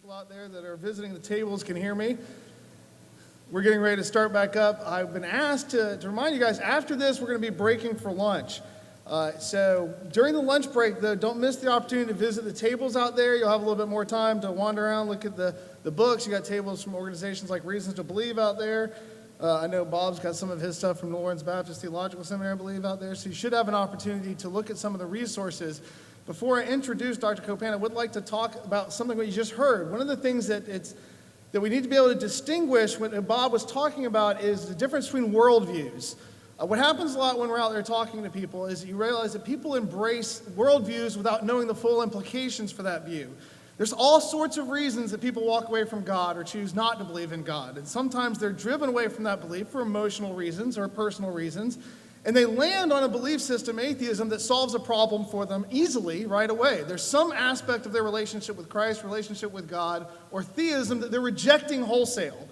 People out there that are visiting the tables can hear me. We're getting ready to start back up. I've been asked to remind you guys, after this, we're going to be breaking for lunch. So during the lunch break, though, don't miss the opportunity to visit the tables out there. You'll have a little bit more time to wander around, look at the books. You got tables from organizations like Reasons to Believe out there. I know Bob's got some of his stuff from New Orleans Baptist Theological Seminary, I believe, out there. So you should have an opportunity to look at some of the resources. Before I introduce Dr. Copan, I would like to talk about something that you just heard. One of the things that we need to be able to distinguish what Bob was talking about is the difference between worldviews. What happens a lot when we're out there talking to people is that you realize that people embrace worldviews without knowing the full implications for that view. There's all sorts of reasons that people walk away from God or choose not to believe in God. And sometimes they're driven away from that belief for emotional reasons or personal reasons. And they land on a belief system, atheism, that solves a problem for them easily right away. There's some aspect of their relationship with Christ, relationship with God, or theism that they're rejecting wholesale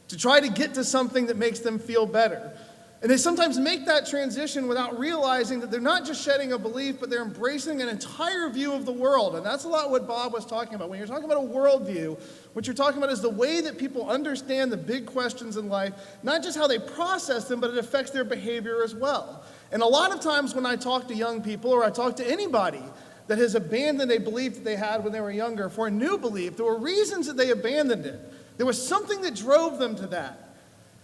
to try to get to something that makes them feel better. And they sometimes make that transition without realizing that they're not just shedding a belief, but they're embracing an entire view of the world. And that's a lot what Bob was talking about. When you're talking about a worldview, what you're talking about is the way that people understand the big questions in life, not just how they process them, but it affects their behavior as well. And a lot of times when I talk to young people, or I talk to anybody that has abandoned a belief that they had when they were younger for a new belief, there were reasons that they abandoned it. There was something that drove them to that.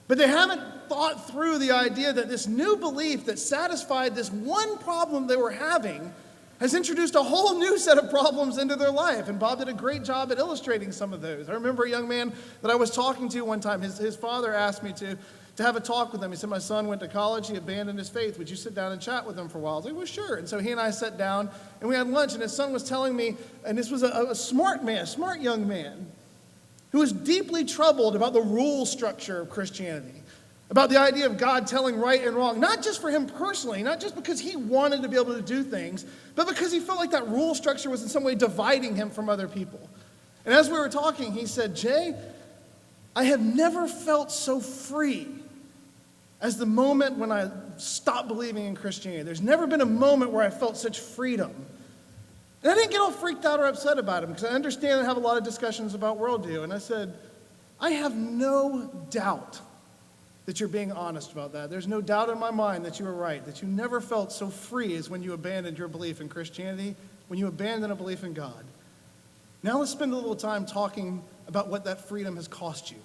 But they haven't thought through the idea that this new belief that satisfied this one problem they were having has introduced a whole new set of problems into their life. And Bob did a great job at illustrating some of those. I remember a young man that I was talking to one time. His father asked me to have a talk with him. He said, my son went to college. He abandoned his faith. Would you sit down and chat with him for a while? I was like, well, sure. And so he and I sat down, and we had lunch. And his son was telling me, and this was a smart man, a smart young man, who was deeply troubled about the rule structure of Christianity, about the idea of God telling right and wrong, not just for him personally, not just because he wanted to be able to do things, but because he felt like that rule structure was in some way dividing him from other people. And as we were talking, he said, Jay, I have never felt so free as the moment when I stopped believing in Christianity. There's never been a moment where I felt such freedom. And I didn't get all freaked out or upset about him, because I understand and have a lot of discussions about worldview. And I said, I have no doubt that you're being honest about that. There's no doubt in my mind that you were right, that you never felt so free as when you abandoned your belief in Christianity, when you abandoned a belief in God. Now let's spend a little time talking about what that freedom has cost you.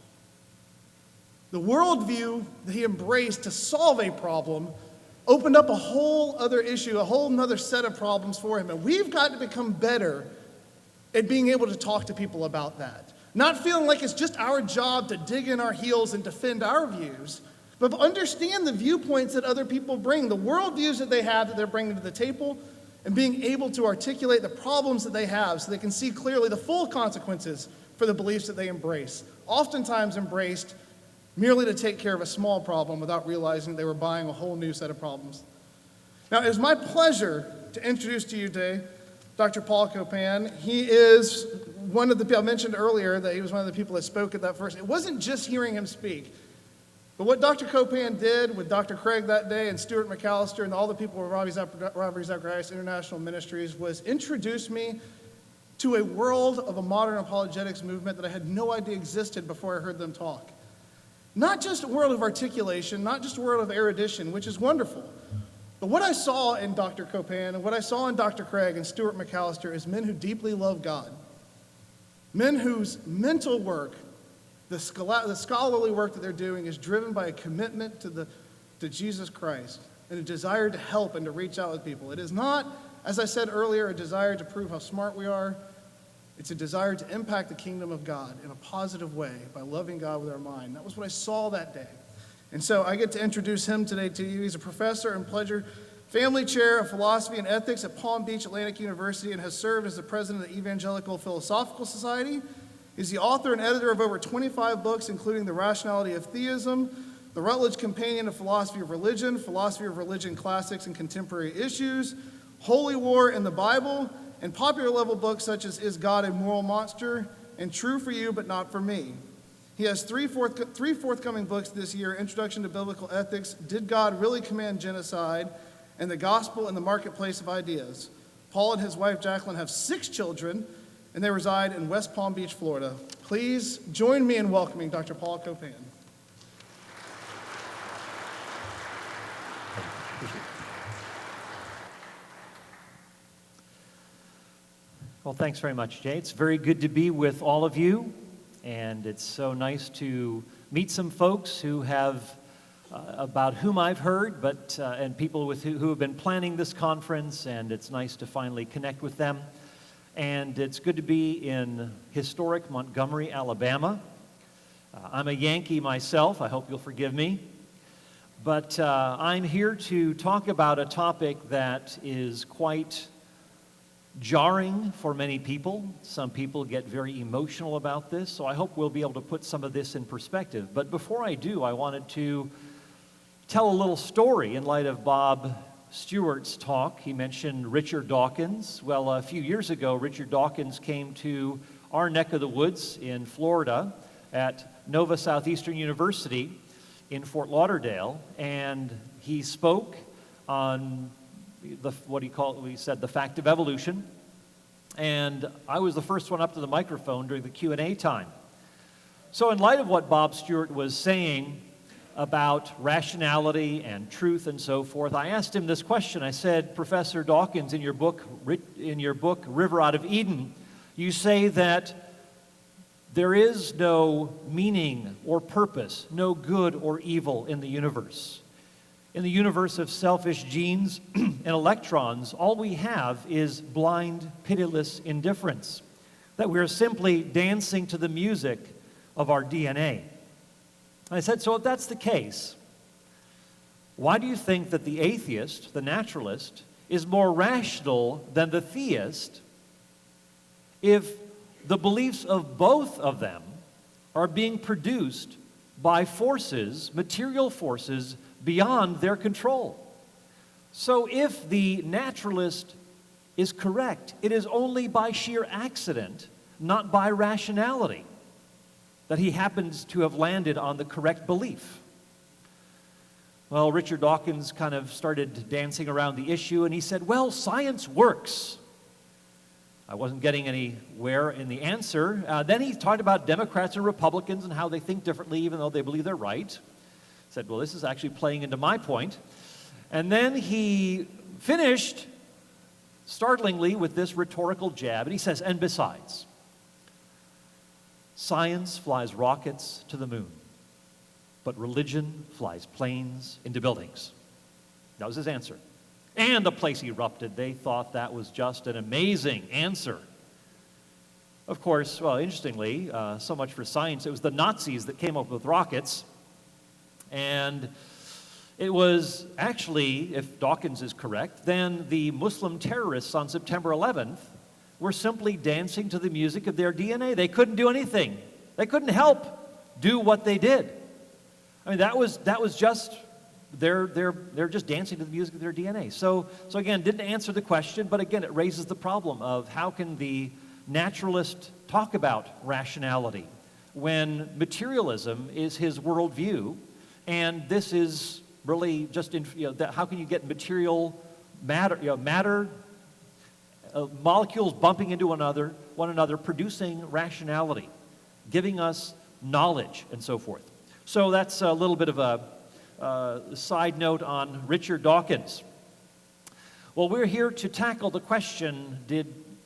The worldview that he embraced to solve a problem opened up a whole other issue, a whole other set of problems for him. And we've got to become better at being able to talk to people about that. Not feeling like it's just our job to dig in our heels and defend our views, but understand the viewpoints that other people bring, the worldviews that they have that they're bringing to the table, and being able to articulate the problems that they have so they can see clearly the full consequences for the beliefs that they embrace, oftentimes embraced merely to take care of a small problem without realizing they were buying a whole new set of problems. Now, it is my pleasure to introduce to you today Dr. Paul Copan. He is one of the people, I mentioned earlier that he was one of the people that spoke at that first. It wasn't just hearing him speak, but what Dr. Copan did with Dr. Craig that day and Stuart McAllister and all the people with Robert Zacharias International Ministries was introduce me to a world of a modern apologetics movement that I had no idea existed before I heard them talk. Not just a world of articulation, not just a world of erudition, which is wonderful. But what I saw in Dr. Copan and what I saw in Dr. Craig and Stuart McAllister is men who deeply love God. Men whose mental work, the scholarly work that they're doing is driven by a commitment to Jesus Christ and a desire to help and to reach out with people. It is not, as I said earlier, a desire to prove how smart we are. It's a desire to impact the kingdom of God in a positive way by loving God with our mind. That was what I saw that day. And so I get to introduce him today to you. He's a professor and Pledger Family Chair of Philosophy and Ethics at Palm Beach Atlantic University and has served as the president of the Evangelical Philosophical Society. He's the author and editor of over 25 books, including The Rationality of Theism, The Rutledge Companion of Philosophy of Religion Classics and Contemporary Issues, Holy War and the Bible, and popular level books such as Is God a Moral Monster? And True for You but Not for Me. He has three forthcoming books this year: Introduction to Biblical Ethics, Did God Really Command Genocide? And The Gospel in the Marketplace of Ideas. Paul and his wife Jacqueline have 6 children, and they reside in West Palm Beach, Florida. Please join me in welcoming Dr. Paul Copan. Well, thanks very much, Jay. It's very good to be with all of you, and it's so nice to meet some folks who have, about whom I've heard, and people who have been planning this conference, and it's nice to finally connect with them. And it's good to be in historic Montgomery, Alabama. I'm a Yankee myself. I hope you'll forgive me. But I'm here to talk about a topic that is quite jarring for many people. Some people get very emotional about this, so I hope we'll be able to put some of this in perspective. But before I do, I wanted to tell a little story in light of Bob Stewart's talk. He mentioned Richard Dawkins. Well, a few years ago, Richard Dawkins came to our neck of the woods in Florida at Nova Southeastern University in Fort Lauderdale, and he spoke on he said the fact of evolution, and I was the first one up to the microphone during the Q&A time. So in light of what Bob Stewart was saying about rationality and truth and so forth, I asked him this question. I said, Professor Dawkins, in your book River Out of Eden, you say that there is no meaning or purpose, no good or evil in the universe. In the universe of selfish genes and electrons, all we have is blind, pitiless indifference, that we're simply dancing to the music of our DNA. I said, so if that's the case, why do you think that the atheist, the naturalist, is more rational than the theist if the beliefs of both of them are being produced by forces, material forces, beyond their control? So if the naturalist is correct, it is only by sheer accident, not by rationality, that he happens to have landed on the correct belief. Well, Richard Dawkins kind of started dancing around the issue, and he said, well, science works. I wasn't getting anywhere in the answer. Then he talked about Democrats and Republicans and how they think differently even though they believe they're right. Said, well, this is actually playing into my point. And then he finished, startlingly, with this rhetorical jab, and he says, and besides, science flies rockets to the moon, but religion flies planes into buildings. That was his answer. And the place erupted. They thought that was just an amazing answer. Of course, well, interestingly, so much for science, it was the Nazis that came up with rockets. And it was actually, if Dawkins is correct, then the Muslim terrorists on September 11th were simply dancing to the music of their DNA. They couldn't do anything. They couldn't help do what they did. I mean, that was just they're just dancing to the music of their DNA. So again, didn't answer the question, but again, it raises the problem of how can the naturalist talk about rationality when materialism is his worldview. And this is really just, how can you get material matter, molecules bumping into one another, producing rationality, giving us knowledge, and so forth. So that's a little bit of a side note on Richard Dawkins. Well, we're here to tackle the question,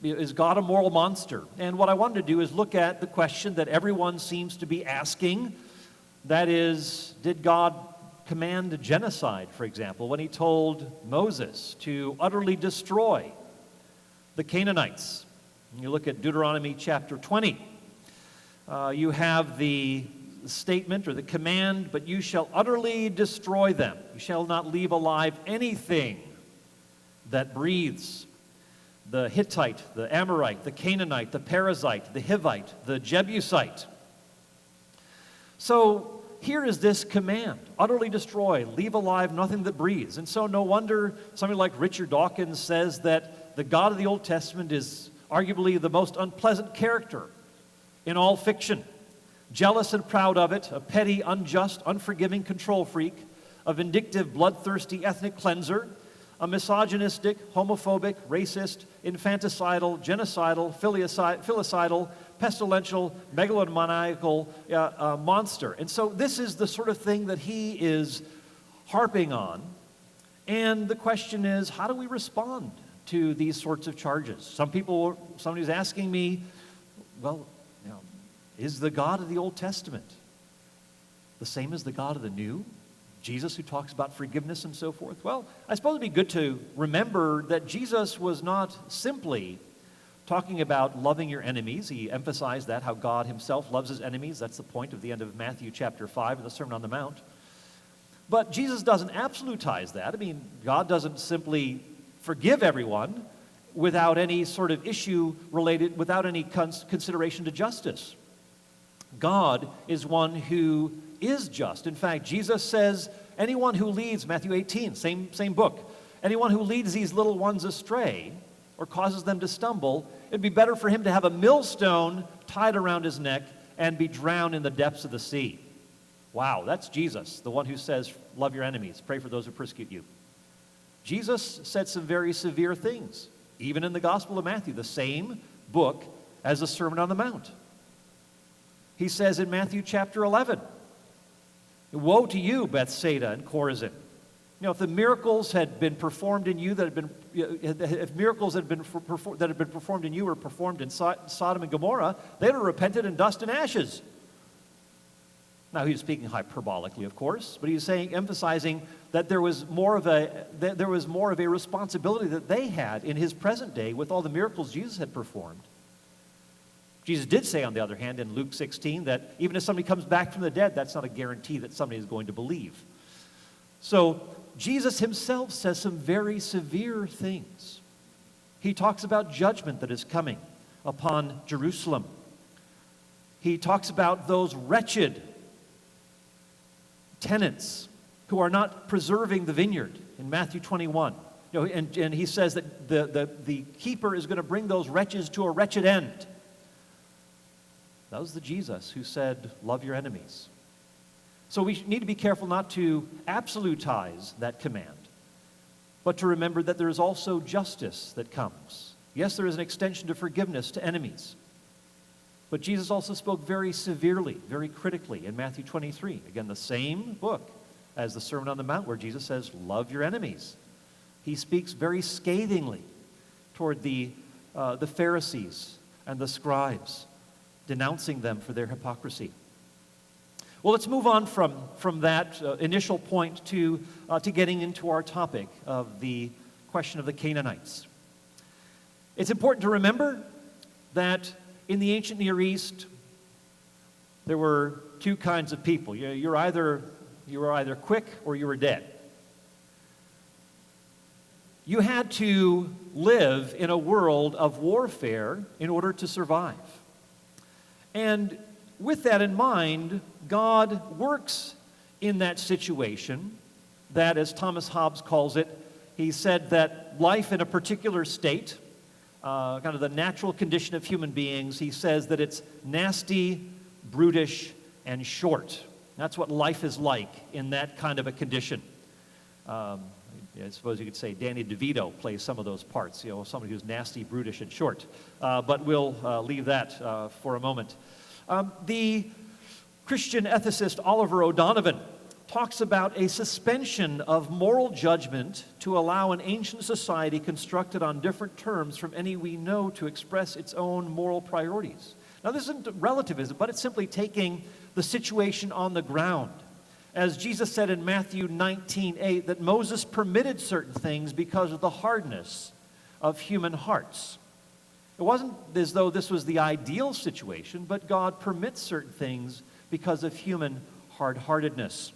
is God a moral monster? And what I wanted to do is look at the question that everyone seems to be asking. That is, did God command genocide, for example, when he told Moses to utterly destroy the Canaanites? And you look at Deuteronomy chapter 20. You have the statement or the command, but you shall utterly destroy them. You shall not leave alive anything that breathes. The Hittite, the Amorite, the Canaanite, the Perizzite, the Hivite, the Jebusite. So here is this command, utterly destroy, leave alive nothing that breathes. And so no wonder somebody like Richard Dawkins says that the God of the Old Testament is arguably the most unpleasant character in all fiction. Jealous and proud of it, a petty, unjust, unforgiving control freak, a vindictive, bloodthirsty ethnic cleanser, a misogynistic, homophobic, racist, infanticidal, genocidal, filicidal, pestilential, megalomaniacal monster. And so this is the sort of thing that he is harping on. And the question is, how do we respond to these sorts of charges? Somebody's asking me, well, is the God of the Old Testament the same as the God of the New? Jesus, who talks about forgiveness and so forth? Well, I suppose it'd be good to remember that Jesus was not simply talking about loving your enemies. He emphasized that, how God himself loves his enemies. That's the point of the end of Matthew chapter 5 of the Sermon on the Mount. But Jesus doesn't absolutize that. I mean, God doesn't simply forgive everyone without any sort of issue related, without any consideration to justice. God is one who is just. In fact, Jesus says, anyone who leads, Matthew 18, same book, anyone who leads these little ones astray or causes them to stumble, it'd be better for him to have a millstone tied around his neck and be drowned in the depths of the sea. Wow, that's Jesus, the one who says, love your enemies, pray for those who persecute you. Jesus said some very severe things, even in the Gospel of Matthew, the same book as the Sermon on the Mount. He says in Matthew chapter 11, woe to you, Bethsaida and Chorazin. If the miracles had been performed in you if miracles that had been performed in you were performed in Sodom and Gomorrah, they would have repented in dust and ashes. Now, he was speaking hyperbolically, of course, but he was emphasizing that there was more of a responsibility that they had in his present day with all the miracles Jesus had performed. Jesus did say, on the other hand, in Luke 16, that even if somebody comes back from the dead, that's not a guarantee that somebody is going to believe. So Jesus himself says some very severe things. He talks about judgment that is coming upon Jerusalem. He talks about those wretched tenants who are not preserving the vineyard in Matthew 21. And he says that the keeper is going to bring those wretches to a wretched end. That was the Jesus who said, love your enemies. So we need to be careful not to absolutize that command, but to remember that there is also justice that comes. Yes, there is an extension to forgiveness to enemies. But Jesus also spoke very severely, very critically in Matthew 23. Again, the same book as the Sermon on the Mount, where Jesus says, love your enemies. He speaks very scathingly toward the Pharisees and the scribes, denouncing them for their hypocrisy. Well, let's move on from that initial point to getting into our topic of the question of the Canaanites. It's important to remember that in the ancient Near East, there were two kinds of people. You were either quick or you were dead. You had to live in a world of warfare in order to survive. And with that in mind, God works in that situation that, as Thomas Hobbes calls it, he said that life in a particular state, kind of the natural condition of human beings, he says that it's nasty, brutish, and short. That's what life is like in that kind of a condition. I suppose you could say Danny DeVito plays some of those parts, somebody who's nasty, brutish, and short. But we'll leave that for a moment. The Christian ethicist Oliver O'Donovan talks about a suspension of moral judgment to allow an ancient society constructed on different terms from any we know to express its own moral priorities. Now, this isn't relativism, but it's simply taking the situation on the ground. As Jesus said in Matthew 19:8, that Moses permitted certain things because of the hardness of human hearts. It wasn't as though this was the ideal situation, but God permits certain things because of human hard-heartedness.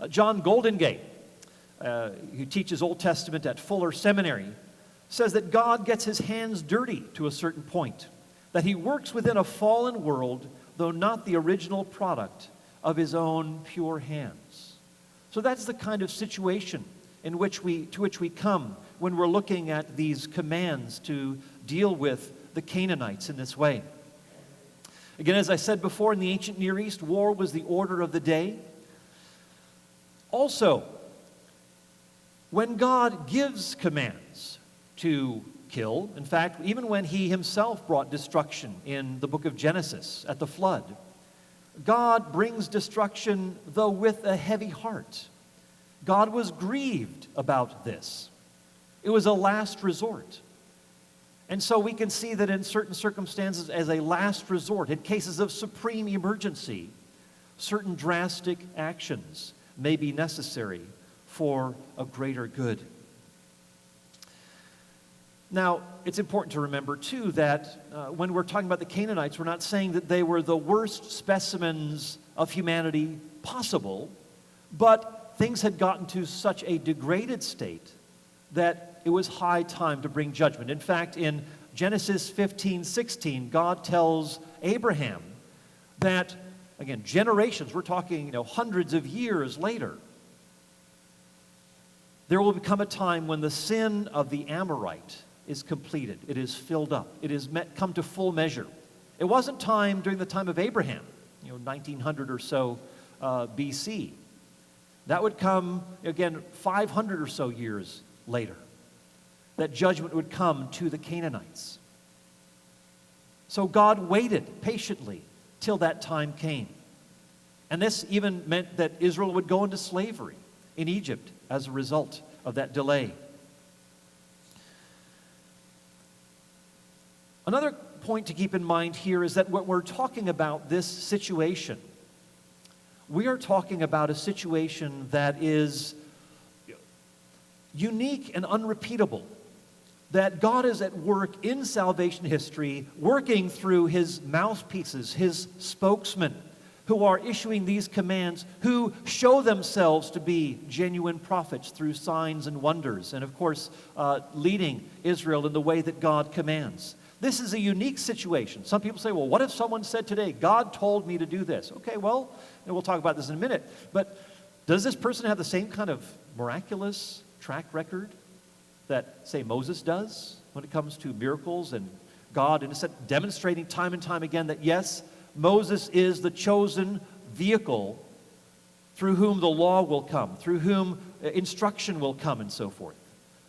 John Goldingay, who teaches Old Testament at Fuller Seminary, says that God gets his hands dirty to a certain point, that he works within a fallen world, though not the original product of his own pure hands. So that's the kind of situation to which we come when we're looking at these commands to deal with the Canaanites in this way. Again, as I said before, in the ancient Near East, war was the order of the day. Also, when God gives commands to kill, in fact, even when he himself brought destruction in the book of Genesis at the flood, God brings destruction, though with a heavy heart. God was grieved about this. It was a last resort. And so we can see that in certain circumstances, as a last resort, in cases of supreme emergency, certain drastic actions may be necessary for a greater good. Now, it's important to remember, too, that when we're talking about the Canaanites, we're not saying that they were the worst specimens of humanity possible, but things had gotten to such a degraded state that it was high time to bring judgment. In fact, in Genesis 15:16, God tells Abraham that, again, generations, we're talking, hundreds of years later, there will become a time when the sin of the Amorite is completed. It is filled up. It is come to full measure. It wasn't time during the time of Abraham, 1900 or so BC. That would come, again, 500 or so years later. That judgment would come to the Canaanites. So God waited patiently till that time came. And this even meant that Israel would go into slavery in Egypt as a result of that delay. Another point to keep in mind here is that when we're talking about this situation, we are talking about a situation that is unique and unrepeatable. That God is at work in salvation history, working through his mouthpieces, his spokesmen, who are issuing these commands, who show themselves to be genuine prophets through signs and wonders, and of course, leading Israel in the way that God commands. This is a unique situation. Some people say, well, what if someone said today, God told me to do this? Okay, well, and we'll talk about this in a minute, but does this person have the same kind of miraculous track record that, say, Moses does when it comes to miracles and God, in a sense, demonstrating time and time again that, yes, Moses is the chosen vehicle through whom the law will come, through whom instruction will come, and so forth?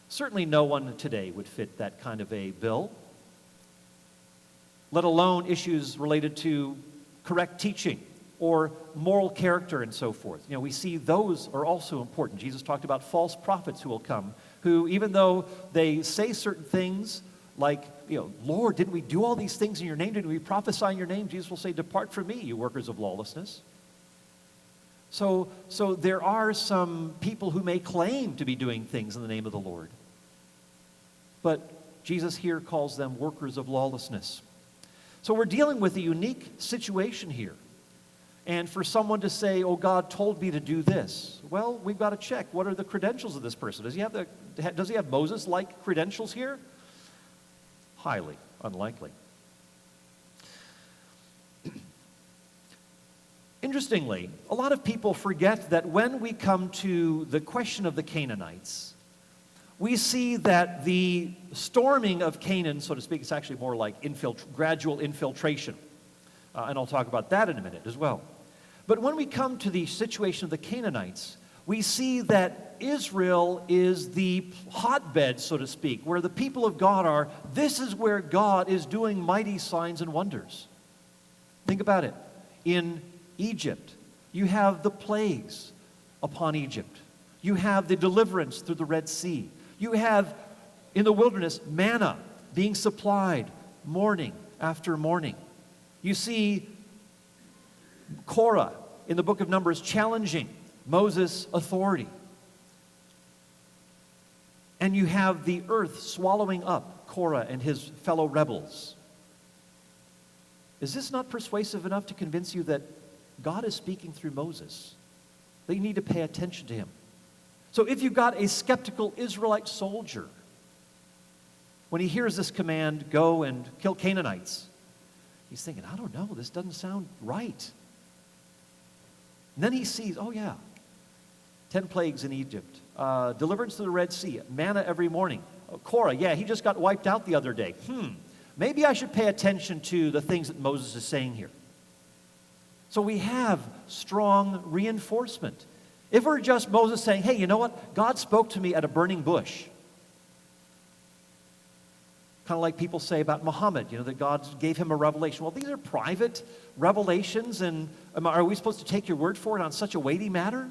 Certainly no one today would fit that kind of a bill, let alone issues related to correct teaching or moral character and so forth. We see those are also important. Jesus talked about false prophets who will come, who, even though they say certain things like, Lord, didn't we do all these things in your name? Didn't we prophesy in your name? Jesus will say, depart from me, you workers of lawlessness. So there are some people who may claim to be doing things in the name of the Lord, but Jesus here calls them workers of lawlessness. So we're dealing with a unique situation here. And for someone to say, oh, God told me to do this, well, we've got to check. What are the credentials of this person? Does he have Moses-like credentials here? Highly unlikely. Interestingly, a lot of people forget that when we come to the question of the Canaanites, we see that the storming of Canaan, so to speak, is actually more like gradual infiltration. And I'll talk about that in a minute as well. But when we come to the situation of the Canaanites, we see that Israel is the hotbed, so to speak, where the people of God are. This is where God is doing mighty signs and wonders. Think about it. In Egypt, you have the plagues upon Egypt. You have the deliverance through the Red Sea. You have, in the wilderness, manna being supplied morning after morning. You see Korah in the book of Numbers challenging Moses' authority. And you have the earth swallowing up Korah and his fellow rebels. Is this not persuasive enough to convince you that God is speaking through Moses? That you need to pay attention to him. So if you've got a skeptical Israelite soldier, when he hears this command, go and kill Canaanites, he's thinking, I don't know, this doesn't sound right. And then he sees, oh yeah, 10 plagues in Egypt, deliverance to the Red Sea, manna every morning. Korah, yeah, he just got wiped out the other day. Maybe I should pay attention to the things that Moses is saying here. So we have strong reinforcement If it were just Moses saying, hey, you know what? God spoke to me at a burning bush. Kind of like people say about Muhammad, that God gave him a revelation. Well, these are private revelations, and are we supposed to take your word for it on such a weighty matter?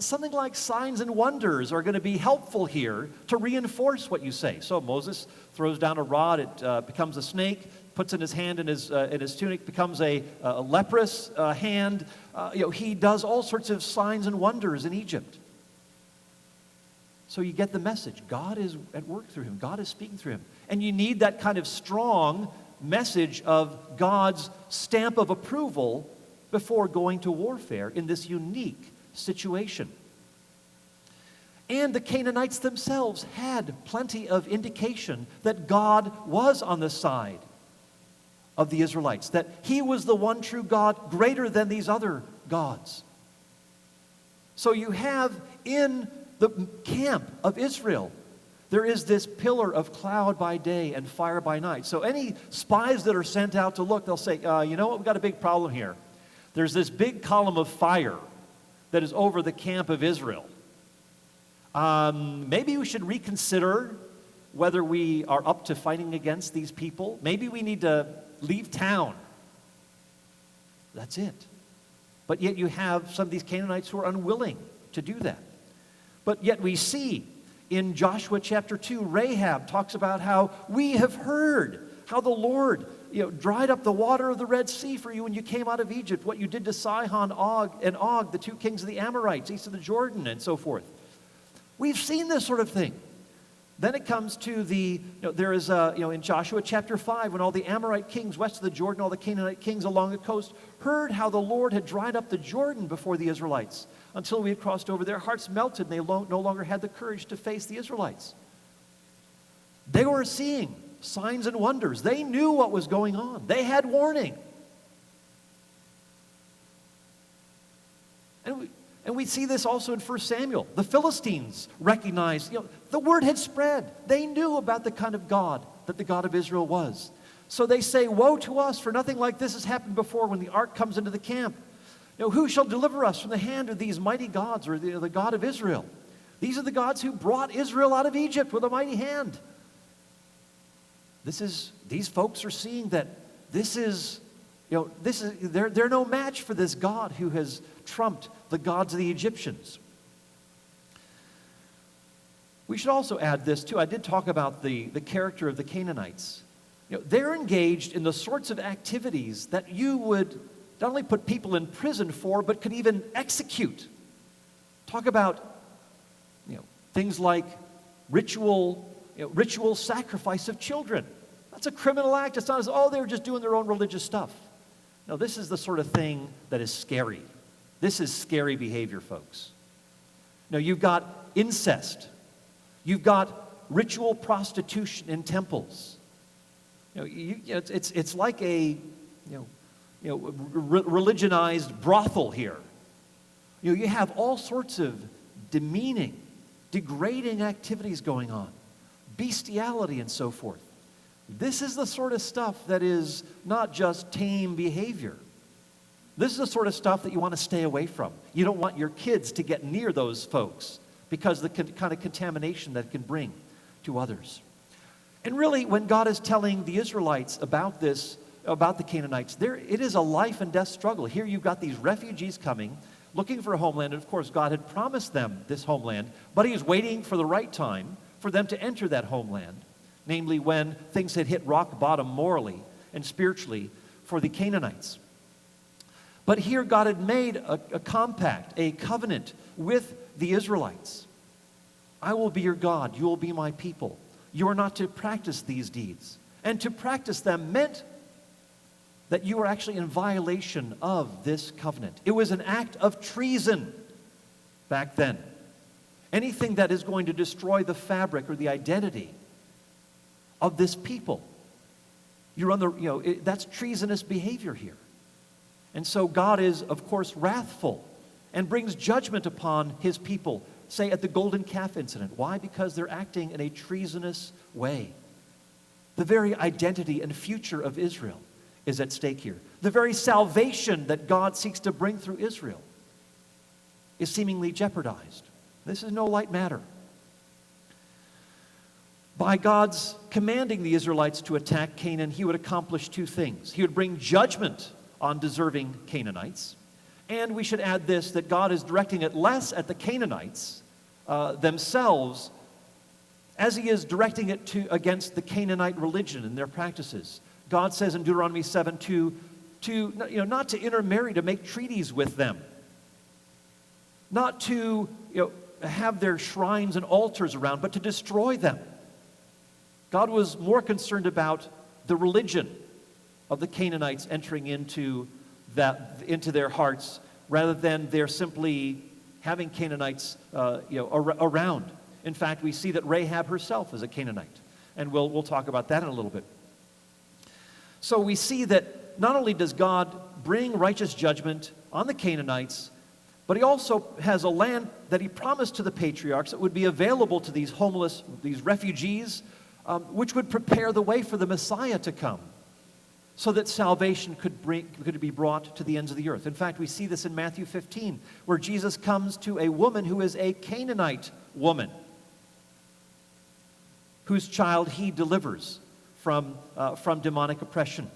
Something like signs and wonders are going to be helpful here to reinforce what you say. So Moses throws down a rod, it becomes a snake, puts in his hand in his tunic, becomes a leprous hand. He does all sorts of signs and wonders in Egypt. So you get the message. God is at work through him. God is speaking through him. And you need that kind of strong message of God's stamp of approval before going to warfare in this unique situation. And the Canaanites themselves had plenty of indication that God was on the side of the Israelites, that he was the one true God, greater than these other gods. So you have in the camp of Israel, there is this pillar of cloud by day and fire by night. So any spies that are sent out to look, they'll say, you know what, we've got a big problem here. There's this big column of fire that is over the camp of Israel. Maybe we should reconsider whether we are up to fighting against these people. Maybe we need to leave town. That's it. But yet you have some of these Canaanites who are unwilling to do that. But yet we see in Joshua chapter 2, Rahab talks about how we have heard how the Lord dried up the water of the Red Sea for you when you came out of Egypt, what you did to Sihon and Og, the two kings of the Amorites, east of the Jordan, and so forth. We've seen this sort of thing. Then it comes to there is in Joshua chapter 5, when all the Amorite kings west of the Jordan, all the Canaanite kings along the coast, heard how the Lord had dried up the Jordan before the Israelites until we had crossed over. Their hearts melted, and they no longer had the courage to face the Israelites. They were seeing signs and wonders. They knew what was going on. They had warning. And we see this also in 1 Samuel. The Philistines recognized, the word had spread. They knew about the kind of God that the God of Israel was. So they say, woe to us, for nothing like this has happened before when the ark comes into the camp. Who shall deliver us from the hand of these mighty gods, or the God of Israel? These are the gods who brought Israel out of Egypt with a mighty hand. These folks are seeing that they're no match for this God who has trumped the gods of the Egyptians. We should also add this too. I did talk about the character of the Canaanites. They're engaged in the sorts of activities that you would not only put people in prison for, but could even execute. Talk about things like ritual sacrifice of children. That's a criminal act. It's not as, they were just doing their own religious stuff. No, this is the sort of thing that is scary. This is scary behavior, folks. You've got incest. You've got ritual prostitution in temples. It's like a religionized brothel here. You have all sorts of demeaning, degrading activities going on, bestiality and so forth. This is the sort of stuff that is not just tame behavior. This is the sort of stuff that you want to stay away from. You don't want your kids to get near those folks because of the kind of contamination that it can bring to others. And really, when God is telling the Israelites about this, about the Canaanites, it is a life and death struggle. Here you've got these refugees coming, looking for a homeland. And of course, God had promised them this homeland, but he was waiting for the right time for them to enter that homeland, namely when things had hit rock bottom morally and spiritually for the Canaanites. But here God had made a compact, a covenant with the Israelites. I will be your God, you will be my people. You are not to practice these deeds. And to practice them meant that you were actually in violation of this covenant. It was an act of treason back then. Anything that is going to destroy the fabric or the identity of this people, you're on that's treasonous behavior here. And so God is, of course, wrathful and brings judgment upon his people, say at the golden calf incident. Why? Because they're acting in a treasonous way. The very identity and future of Israel is at stake here. The very salvation that God seeks to bring through Israel is seemingly jeopardized. This is no light matter. By God's commanding the Israelites to attack Canaan, he would accomplish two things. He would bring judgment on deserving Canaanites, and we should add this, that God is directing it less at the Canaanites themselves as he is directing it against the Canaanite religion and their practices. God says in Deuteronomy 7:2 not to intermarry, to make treaties with them, not to have their shrines and altars around, but to destroy them. God was more concerned about the religion of the Canaanites entering into their hearts, rather than their simply having Canaanites around. In fact, we see that Rahab herself is a Canaanite, and we'll talk about that in a little bit. So we see that not only does God bring righteous judgment on the Canaanites, but he also has a land that he promised to the patriarchs that would be available to these homeless, these refugees, which would prepare the way for the Messiah to come, so that salvation could be brought to the ends of the earth. In fact, we see this in Matthew 15, where Jesus comes to a woman who is a Canaanite woman, whose child he delivers from demonic oppression.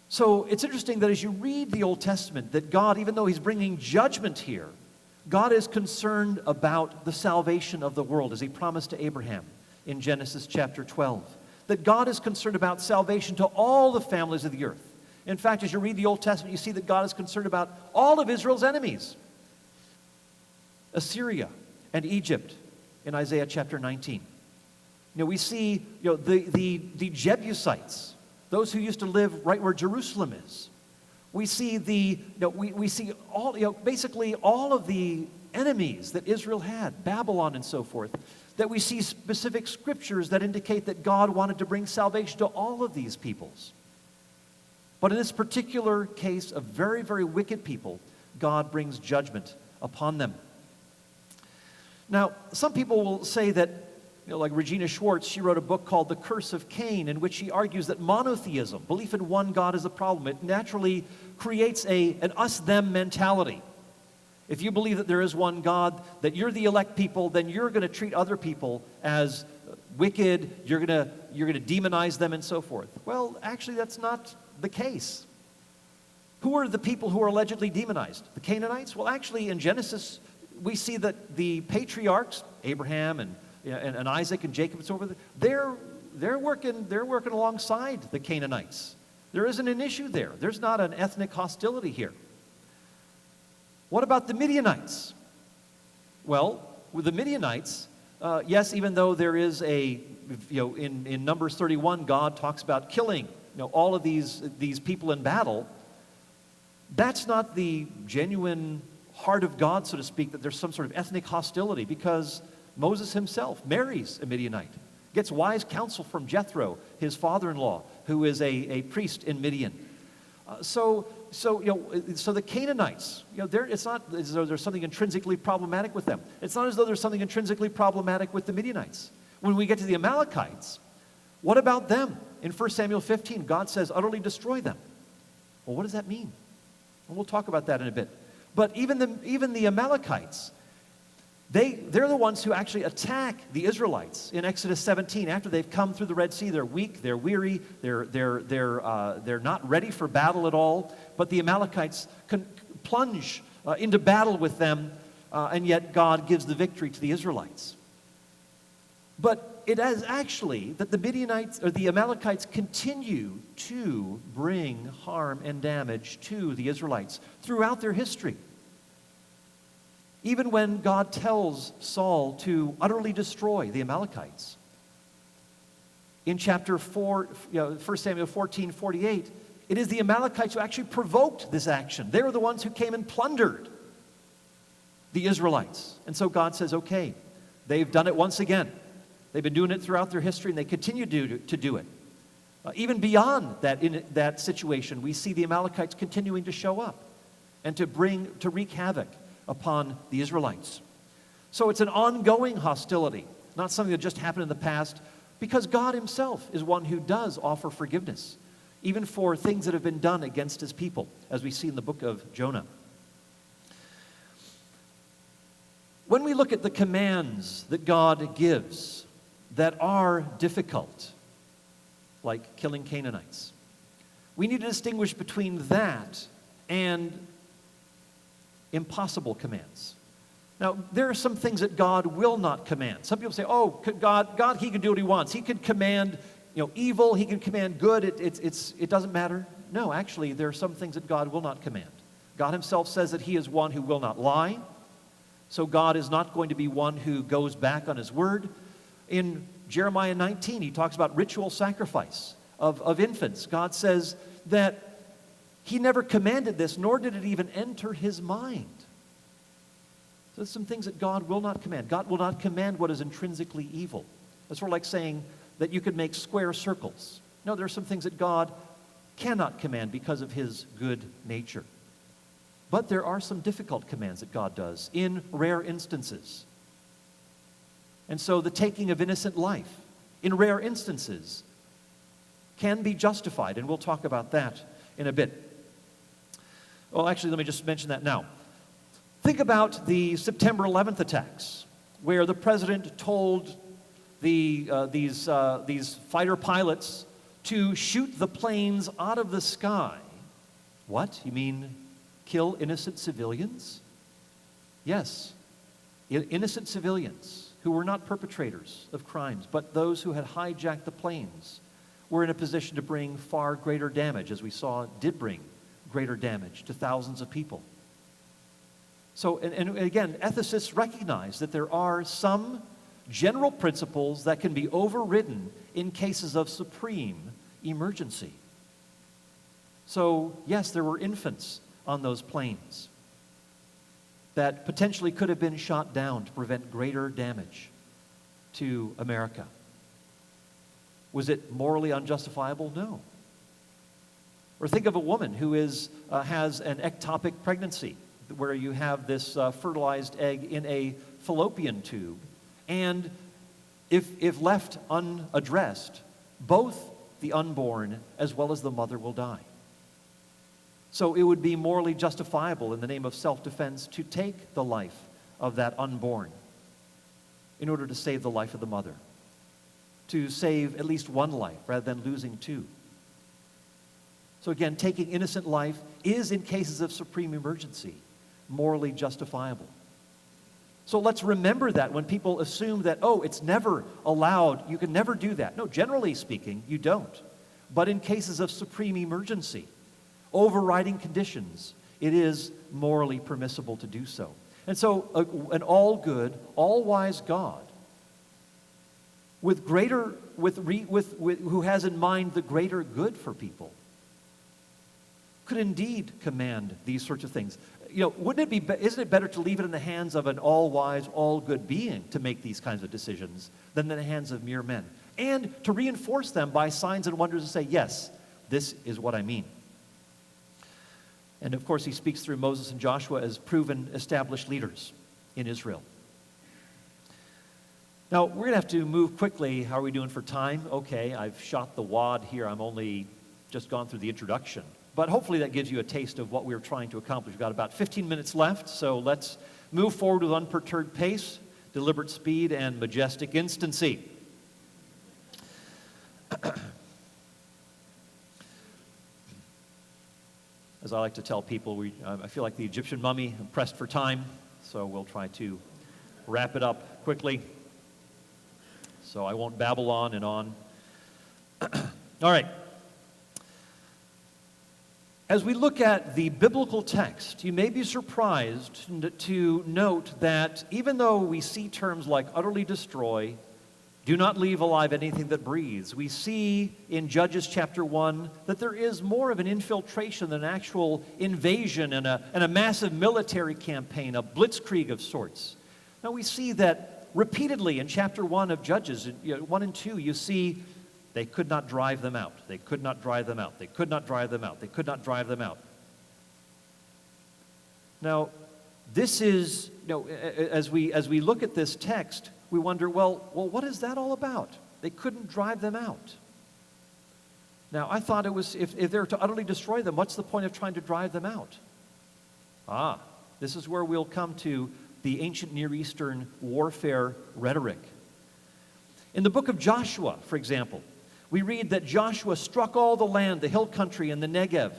So it's interesting that as you read the Old Testament, that God, even though he's bringing judgment here, God is concerned about the salvation of the world, as he promised to Abraham in Genesis chapter 12. That God is concerned about salvation to all the families of the earth. In fact, as you read the Old Testament, you see that God is concerned about all of Israel's enemies. Assyria and Egypt in Isaiah chapter 19. We see the Jebusites, those who used to live right where Jerusalem is. We see we see all basically all of the enemies that Israel had, Babylon and so forth. That we see specific scriptures that indicate that God wanted to bring salvation to all of these peoples. But in this particular case of very, very wicked people, God brings judgment upon them. Now, some people will say that, like Regina Schwartz, she wrote a book called The Curse of Cain, in which she argues that monotheism, belief in one God, is a problem. It naturally creates an us-them mentality. If you believe that there is one God, that you're the elect people, then you're going to treat other people as wicked, you're going to demonize them and so forth. Well, actually, that's not the case. Who are the people who are allegedly demonized? The Canaanites? Well, actually, in Genesis, we see that the patriarchs, Abraham and Isaac and Jacob and so forth, they're working alongside the Canaanites. There isn't an issue there. There's not an ethnic hostility here. What about the Midianites? Well, with the Midianites, yes, even though there is in Numbers 31, God talks about killing, all of these people in battle. That's not the genuine heart of God, so to speak, that there's some sort of ethnic hostility, because Moses himself marries a Midianite, gets wise counsel from Jethro, his father-in-law, who is a priest in Midian. So the Canaanites, it's not as though there's something intrinsically problematic with them. It's not as though there's something intrinsically problematic with the Midianites. When we get to the Amalekites, what about them? In 1 Samuel 15, God says, utterly destroy them. Well, what does that mean? And we'll talk about that in a bit. But even the Amalekites, they're the ones who actually attack the Israelites in Exodus 17 after they've come through the Red Sea. They're weak, they're weary, they're not ready for battle at all. But the Amalekites can plunge into battle with them, and yet God gives the victory to the Israelites. But it is actually that the Amalekites continue to bring harm and damage to the Israelites throughout their history. Even when God tells Saul to utterly destroy the Amalekites. In chapter 4, 1 Samuel 14:48, it is the Amalekites who actually provoked this action. They were the ones who came and plundered the Israelites. And so God says, okay, they've done it once again. They've been doing it throughout their history, and they continue to do it. Even beyond that, in that situation, we see the Amalekites continuing to show up and to wreak havoc upon the Israelites. So it's an ongoing hostility, not something that just happened in the past, because God himself is one who does offer forgiveness, even for things that have been done against his people, as we see in the book of Jonah. when we look at the commands that God gives that are difficult, like killing Canaanites, we need to distinguish between that and impossible commands. Now, there are some things that God will not command. Some people say, oh, God, he can do what he wants. He can command, evil. He can command good. It doesn't matter. No, actually, there are some things that God will not command. God himself says that he is one who will not lie. So God is not going to be one who goes back on his word. In Jeremiah 19, he talks about ritual sacrifice of infants. God says that he never commanded this, nor did it even enter his mind. So there's some things that God will not command. God will not command what is intrinsically evil. That's sort of like saying that you could make square circles. No, there are some things that God cannot command because of his good nature. But there are some difficult commands that God does in rare instances. And so the taking of innocent life in rare instances can be justified, and we'll talk about that in a bit. Well, actually, let me just mention that now. Think about the September 11th attacks, where the president told these fighter pilots to shoot the planes out of the sky. What? You mean kill innocent civilians? Yes, innocent civilians who were not perpetrators of crimes, but those who had hijacked the planes were in a position to bring far greater damage, as we saw did bring greater damage to thousands of people. So, and again, ethicists recognize that there are some general principles that can be overridden in cases of supreme emergency. So, yes, there were infants on those planes that potentially could have been shot down to prevent greater damage to America. Was it morally unjustifiable? No. Or think of a woman who has an ectopic pregnancy, where you have this fertilized egg in a fallopian tube, and if left unaddressed, both the unborn as well as the mother will die. So it would be morally justifiable in the name of self-defense to take the life of that unborn in order to save the life of the mother, to save at least one life rather than losing two. So again, taking innocent life is, in cases of supreme emergency, morally justifiable. So let's remember that when people assume that, oh, it's never allowed, you can never do that. No, generally speaking, you don't. But in cases of supreme emergency, overriding conditions, it is morally permissible to do so. And so an all-good, all-wise God, who has in mind the greater good for people, could indeed command these sorts of things. Isn't it better to leave it in the hands of an all-wise, all-good being to make these kinds of decisions than in the hands of mere men? And to reinforce them by signs and wonders and say, yes, this is what I mean. And of course, he speaks through Moses and Joshua as proven, established leaders in Israel. Now, we're going to have to move quickly. How are we doing for time? Okay, I've shot the wad here. I'm only just gone through the introduction. But hopefully that gives you a taste of what we're trying to accomplish. We've got about 15 minutes left, so let's move forward with unperturbed pace, deliberate speed, and majestic instancy. As I like to tell people, I feel like the Egyptian mummy. I'm pressed for time, so we'll try to wrap it up quickly. So I won't babble on and on. All right. As we look at the biblical text, you may be surprised to note that even though we see terms like utterly destroy, do not leave alive anything that breathes, we see in Judges chapter 1 that there is more of an infiltration than an actual invasion and a massive military campaign, a blitzkrieg of sorts. Now we see that repeatedly in chapter 1 of Judges, 1 and 2, you see they could not drive them out. They could not drive them out. They could not drive them out. They could not drive them out. Now, this is, as we look at this text, we wonder, well, what is that all about? They couldn't drive them out. Now, I thought it was, if they were to utterly destroy them, what's the point of trying to drive them out? This is where we'll come to the ancient Near Eastern warfare rhetoric. In the book of Joshua, for example, we read that Joshua struck all the land, the hill country, and the Negev.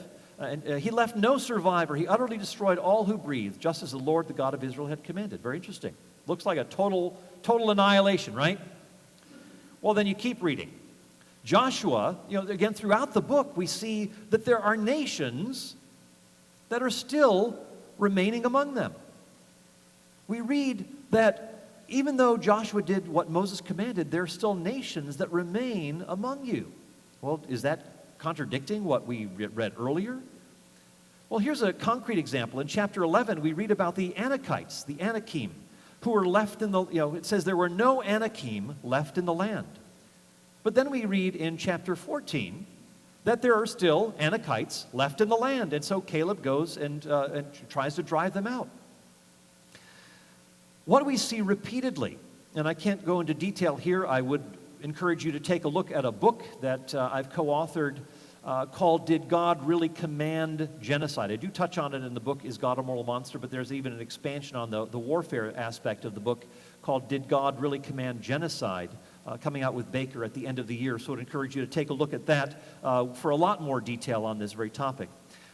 He left no survivor. He utterly destroyed all who breathed, just as the Lord, the God of Israel, had commanded. Very interesting. Looks like a total annihilation, right? Well, then you keep reading. Joshua, again, throughout the book, we see that there are nations that are still remaining among them. We read that even though Joshua did what Moses commanded, there are still nations that remain among you. Well, is that contradicting what we read earlier? Well, here's a concrete example. In chapter 11, we read about the Anakites, the Anakim, who were left in the, it says there were no Anakim left in the land. But then we read in chapter 14 that there are still Anakites left in the land. And so Caleb goes and tries to drive them out. What do we see repeatedly? And I can't go into detail here. I would encourage you to take a look at a book that I've co-authored called Did God Really Command Genocide? I do touch on it in the book, Is God a Moral Monster? But there's even an expansion on the warfare aspect of the book called Did God Really Command Genocide? Coming out with Baker at the end of the year. So I'd encourage you to take a look at that for a lot more detail on this very topic.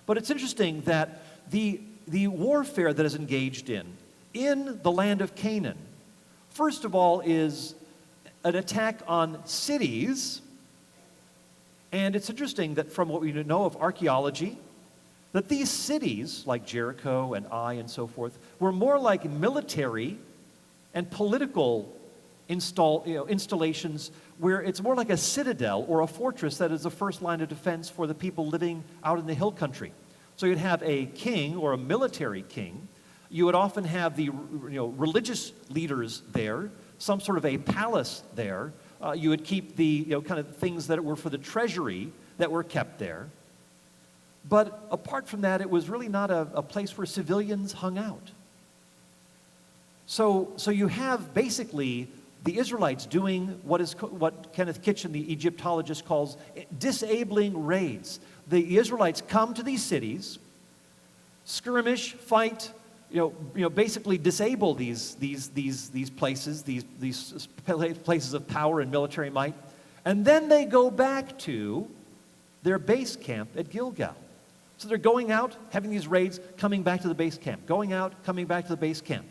But it's interesting that the warfare that is engaged in the land of Canaan, first of all, is an attack on cities. And it's interesting that from what we know of archaeology, that these cities, like Jericho and Ai and so forth, were more like military and political installations where it's more like a citadel or a fortress that is the first line of defense for the people living out in the hill country. So you'd have a king or a military king. You would often have the religious leaders there, some sort of a palace there. You would keep the kind of things that were for the treasury that were kept there. But apart from that, it was really not a place where civilians hung out. So you have basically the Israelites doing what Kenneth Kitchen, the Egyptologist, calls disabling raids. The Israelites come to these cities, skirmish, fight, basically disable these places, these places of power and military might, and then they go back to their base camp at Gilgal. So they're going out, having these raids, coming back to the base camp, going out, coming back to the base camp.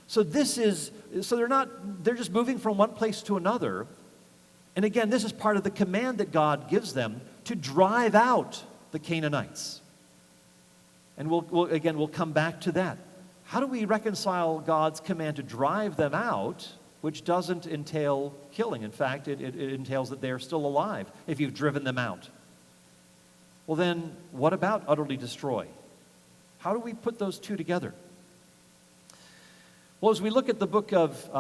So they're just moving from one place to another. And again, this is part of the command that God gives them to drive out the Canaanites. And we'll come back to that. How do we reconcile God's command to drive them out, which doesn't entail killing? In fact, it entails that they are still alive if you've driven them out. Well then, what about utterly destroy? How do we put those two together? Well, as we look at the book of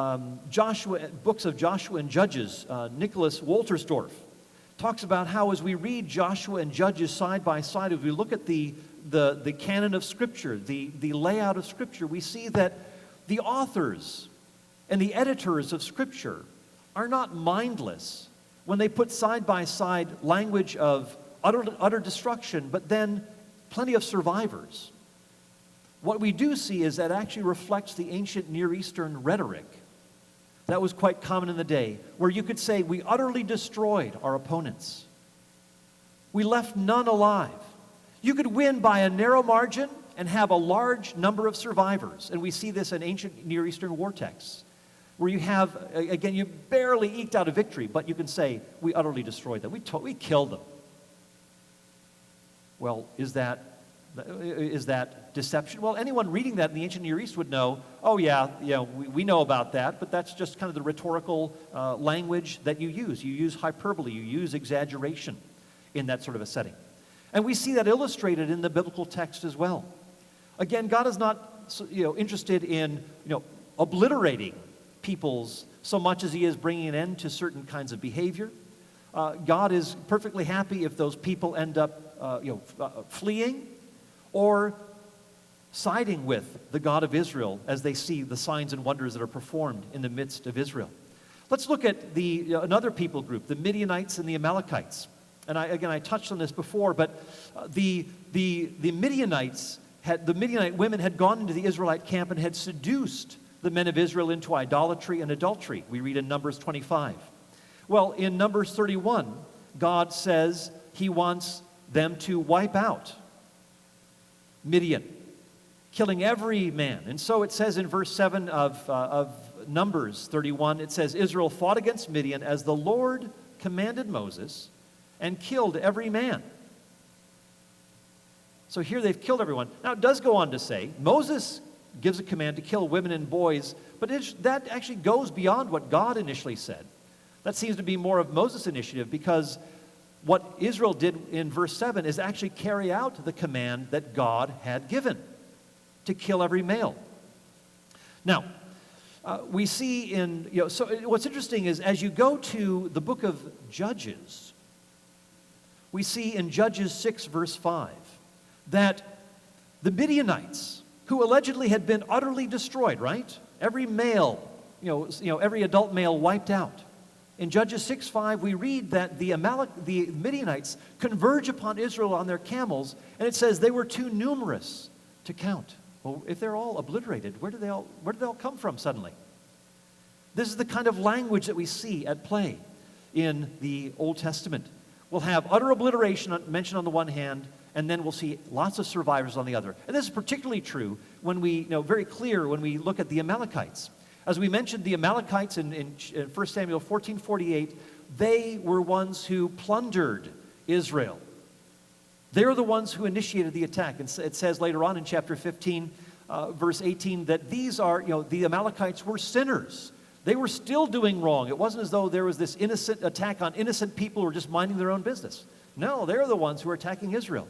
books of Joshua and Judges, Nicholas Wolterstorff talks about how as we read Joshua and Judges side by side, as we look at the canon of Scripture, the layout of Scripture, we see that the authors and the editors of Scripture are not mindless when they put side by side language of utter destruction, but then plenty of survivors. What we do see is that actually reflects the ancient Near Eastern rhetoric that was quite common in the day, where you could say, we utterly destroyed our opponents. We left none alive. You could win by a narrow margin and have a large number of survivors. And we see this in ancient Near Eastern war texts, where you have, again, you barely eked out a victory, but you can say, we utterly destroyed them. We killed them. Well, is that deception? Well, anyone reading that in the ancient Near East would know, oh yeah, we know about that, but that's just kind of the rhetorical language that you use. You use hyperbole, you use exaggeration in that sort of a setting. And we see that illustrated in the biblical text as well. Again, God is not interested in obliterating peoples so much as he is bringing an end to certain kinds of behavior. God is perfectly happy if those people end up fleeing or siding with the God of Israel as they see the signs and wonders that are performed in the midst of Israel. Let's look at another people group, the Midianites and the Amalekites. And I touched on this before, but the Midianite women had gone into the Israelite camp and had seduced the men of Israel into idolatry and adultery. We read in Numbers 25. Well, in Numbers 31, God says he wants them to wipe out Midian, killing every man. And so it says in verse 7 of Numbers 31, it says, Israel fought against Midian as the Lord commanded Moses and killed every man. So here they've killed everyone. Now it does go on to say, Moses gives a command to kill women and boys, but that actually goes beyond what God initially said. That seems to be more of Moses' initiative, because what Israel did in verse 7 is actually carry out the command that God had given to kill every male. Now, we see so what's interesting is as you go to the book of Judges, we see in Judges 6 verse 5 that the Midianites, who allegedly had been utterly destroyed, right? Every male, every adult male wiped out. In Judges 6:5, we read that the Midianites converge upon Israel on their camels, and it says they were too numerous to count. Well, if they're all obliterated, where did they all come from suddenly? This is the kind of language that we see at play in the Old Testament. We'll have utter obliteration mentioned on the one hand, and then we'll see lots of survivors on the other. And this is particularly true when very clear when we look at the Amalekites. As we mentioned, the Amalekites in 1 Samuel 14:48, they were ones who plundered Israel. They were the ones who initiated the attack. And it says later on in chapter 15, verse 18, that the Amalekites were sinners. They were still doing wrong. It wasn't as though there was this innocent attack on innocent people who were just minding their own business. No, they're the ones who are attacking Israel.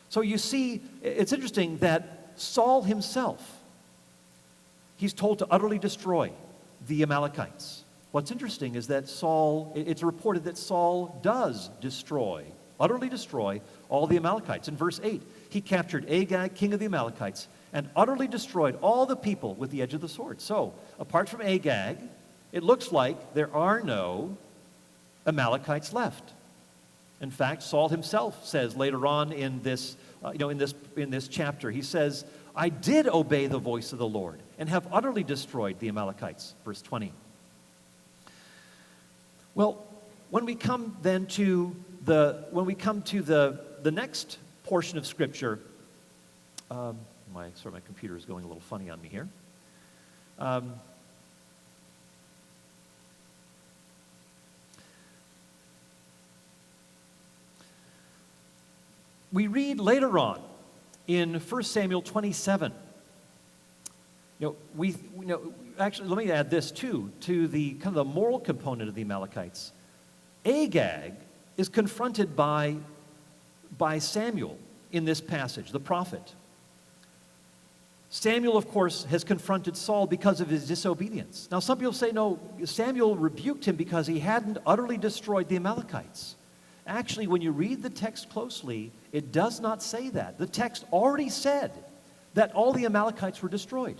So you see, it's interesting that Saul himself, he's told to utterly destroy the Amalekites. What's interesting is that it's reported that Saul does utterly destroy all the Amalekites. In verse 8, he captured Agag, king of the Amalekites, and utterly destroyed all the people with the edge of the sword. So, apart from Agag, it looks like there are no Amalekites left. In fact, Saul himself says later on in this chapter, he says, I did obey the voice of the Lord and have utterly destroyed the Amalekites. Verse 20. Well, when we come then to the next portion of Scripture, my computer is going a little funny on me here. We read later on in 1 Samuel 27. Actually, let me add this too, to the kind of the moral component of the Amalekites. Agag is confronted by Samuel in this passage, the prophet. Samuel, of course, has confronted Saul because of his disobedience. Now, some people say, no, Samuel rebuked him because he hadn't utterly destroyed the Amalekites. Actually, when you read the text closely, it does not say that. The text already said that all the Amalekites were destroyed.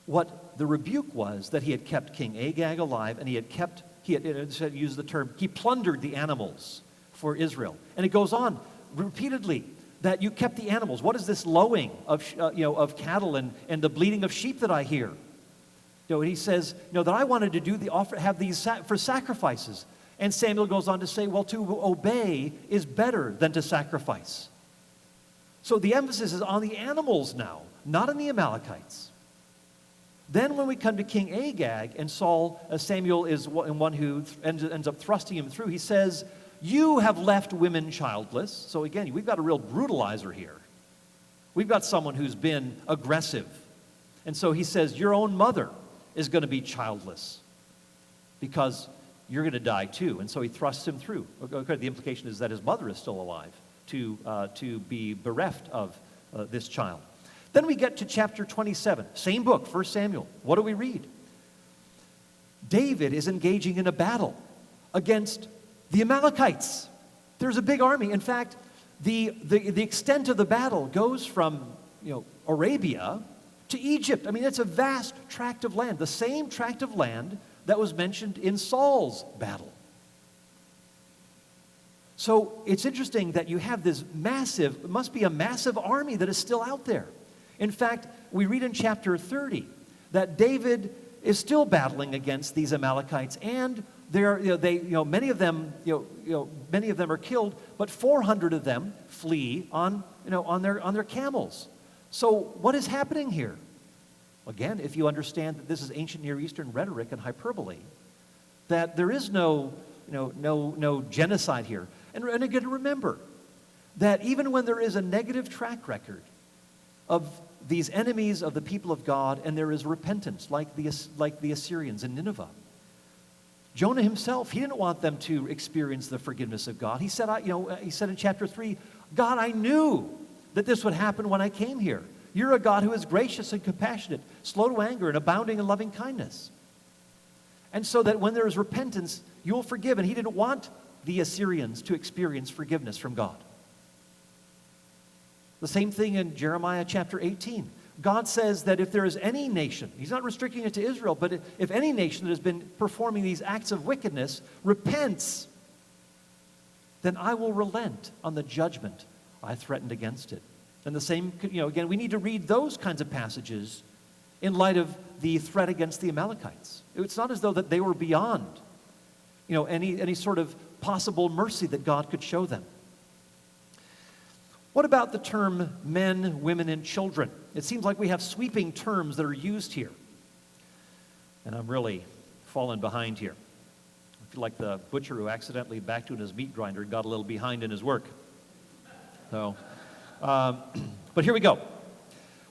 What the rebuke was that he had kept King Agag alive, and he had used the term, he plundered the animals for Israel. And it goes on repeatedly that you kept the animals. What is this lowing of cattle and the bleating of sheep that I hear? And he says, that I wanted to have these for sacrifices. And Samuel goes on to say, well, to obey is better than to sacrifice. So the emphasis is on the animals now, not on the Amalekites. Then when we come to King Agag, and Samuel is one who ends up thrusting him through, he says, you have left women childless. So again, we've got a real brutalizer here. We've got someone who's been aggressive. And so he says, your own mother is going to be childless because you're going to die too. And so he thrusts him through. Okay, the implication is that his mother is still alive to be bereft of this child. Then we get to chapter 27, same book, 1 Samuel. What do we read? David is engaging in a battle against the Amalekites. There's a big army. In fact, the extent of the battle goes from Arabia to Egypt. I mean, it's a vast tract of land, the same tract of land that was mentioned in Saul's battle. So it's interesting that you have this massive, it must be a massive army that is still out there. In fact, we read in chapter 30 that David is still battling against these Amalekites, and many of them are killed, but 400 of them flee on their camels. So what is happening here? Again, if you understand that this is ancient Near Eastern rhetoric and hyperbole, that there is no genocide here. And again, remember that even when there is a negative track record of these enemies of the people of God, and there is repentance, like the Assyrians in Nineveh, Jonah himself, he didn't want them to experience the forgiveness of God. He said in chapter 3, God, I knew that this would happen when I came here. You're a God who is gracious and compassionate, slow to anger, and abounding in loving kindness. And so that when there is repentance, you'll forgive. And he didn't want the Assyrians to experience forgiveness from God. The same thing in Jeremiah chapter 18. God says that if there is any nation, he's not restricting it to Israel, but if any nation that has been performing these acts of wickedness repents, then I will relent on the judgment I threatened against it. And the same, again, we need to read those kinds of passages in light of the threat against the Amalekites. It's not as though that they were beyond, any sort of possible mercy that God could show them. What about the term men, women, and children? It seems like we have sweeping terms that are used here. And I'm really falling behind here. I feel like the butcher who accidentally backed into his meat grinder and got a little behind in his work. So, but here we go.